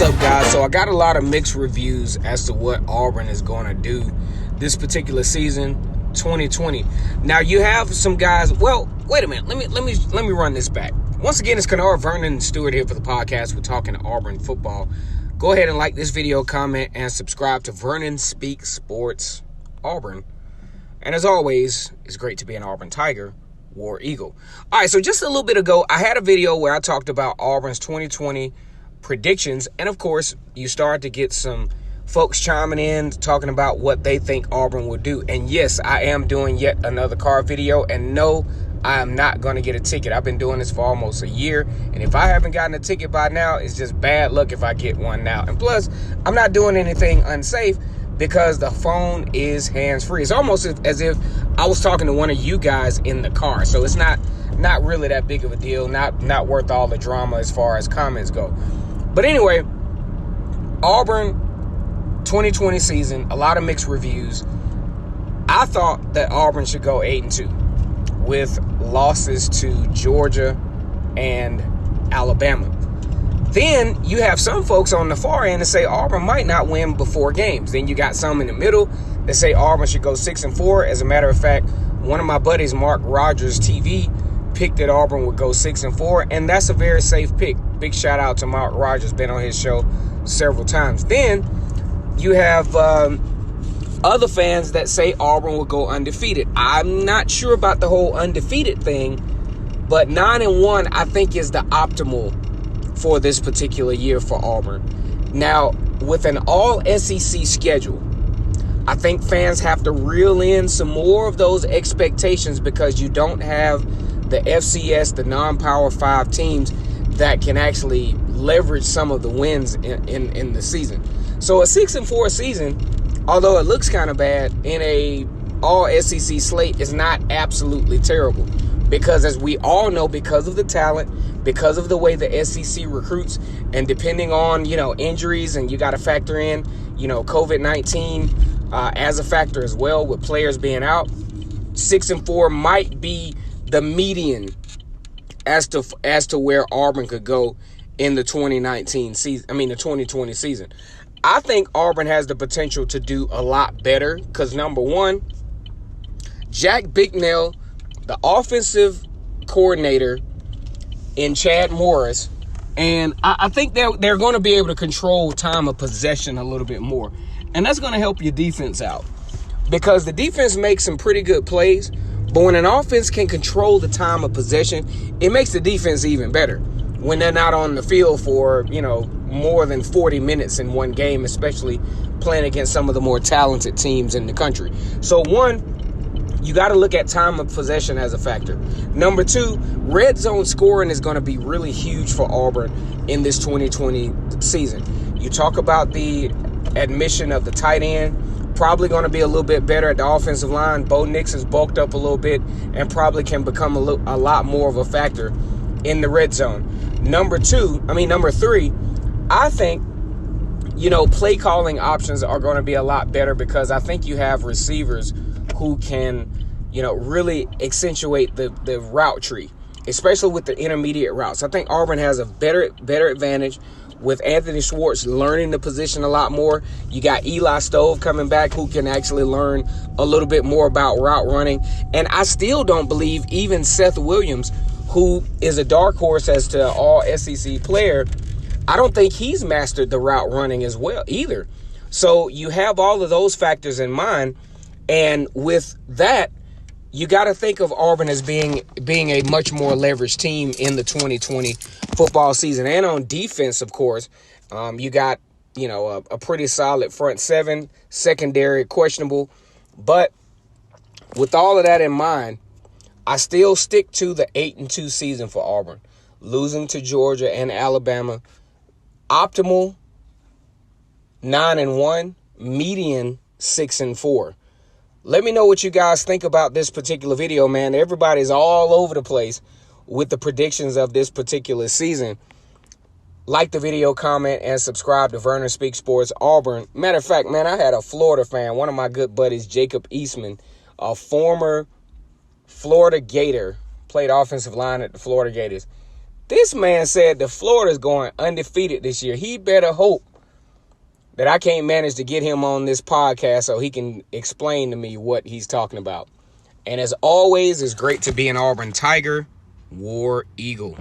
up, guys? So I got a lot of mixed reviews as to what Auburn is going to do this particular season, 2020. Now you have some guys. Well, wait a minute. Let me run this back. Once again, it's Kennard Vernon Stewart here for the podcast. We're talking Auburn football. Go ahead and like this video, comment, and subscribe to Vernon Speaks Sports Auburn. And as always, it's great to be an Auburn Tiger, War Eagle. All right, so just a little bit ago, I had a video where I talked about Auburn's 2020 predictions, and of course you start to get some folks chiming in talking about what they think Auburn will do. And yes, I am doing yet another car video, and no, I am not going to get a ticket. I've been doing this for almost a year, and if I haven't gotten a ticket by now, it's just bad luck if I get one now. And plus, I'm not doing anything unsafe because the phone is hands-free. It's almost as if I was talking to one of you guys in the car, so it's not really that big of a deal, not worth all the drama as far as comments go. But anyway, Auburn 2020 season, a lot of mixed reviews. I thought that Auburn should go 8-2 with losses to Georgia and Alabama. Then you have some folks on the far end that say Auburn might not win before games. Then you got some in the middle that say Auburn should go 6-4. As a matter of fact, one of my buddies, Mark Rogers TV, picked that Auburn would go 6-4, and that's a very safe pick. Big shout out to Mark Rogers, been on his show several times. Then you have other fans that say Auburn will go undefeated. I'm not sure about the whole undefeated thing, but 9-1 I think is the optimal for this particular year for Auburn. Now, with an all SEC schedule, I think fans have to reel in some more of those expectations because you don't have the FCS, the non-Power 5 teams that can actually leverage some of the wins in the season. So a 6-4 season, although it looks kind of bad in a all SEC slate, is not absolutely terrible. Because as we all know, because of the talent, because of the way the SEC recruits, and depending on, injuries, and you got to factor in, COVID-19 as a factor as well with players being out, 6-4 might be the median as to where Auburn could go in the 2019 season. The 2020 season. I think Auburn has the potential to do a lot better because, number one, Jack Bicknell, the offensive coordinator in Chad Morris, and I think they're going to be able to control time of possession a little bit more. And that's going to help your defense out because the defense makes some pretty good plays. But when an offense can control the time of possession, it makes the defense even better when they're not on the field for, more than 40 minutes in one game, especially playing against some of the more talented teams in the country. So, one, you got to look at time of possession as a factor. Number two, red zone scoring is going to be really huge for Auburn in this 2020 season. You talk about the admission of the tight end. Probably going to be a little bit better at the offensive line. Bo Nix has bulked up a little bit and probably can become a lot more of a factor in the red zone. Number three, I think, play calling options are going to be a lot better because I think you have receivers who can, really accentuate the route tree, especially with the intermediate routes. I think Auburn has a better advantage with Anthony Schwartz learning the position a lot more. You got Eli Stove coming back who can actually learn a little bit more about route running. And I still don't believe even Seth Williams, who is a dark horse as to all SEC player, I don't think he's mastered the route running as well either. So you have all of those factors in mind. And with that, you got to think of Auburn as being a much more leveraged team in the 2020 football season. And on defense, of course, you got, a pretty solid front seven, secondary questionable. But with all of that in mind, I still stick to the 8-2 season for Auburn. Losing to Georgia and Alabama. Optimal 9-1, median 6-4. Let me know what you guys think about this particular video, man. Everybody's all over the place with the predictions of this particular season. Like the video, comment, and subscribe to Vernon Speaks Sports Auburn. Matter of fact, man, I had a Florida fan, one of my good buddies, Jacob Eastman, a former Florida Gator, played offensive line at the Florida Gators. This man said that Florida's going undefeated this year. He better hope that I can't manage to get him on this podcast so he can explain to me what he's talking about. And as always, it's great to be an Auburn Tiger, War Eagle.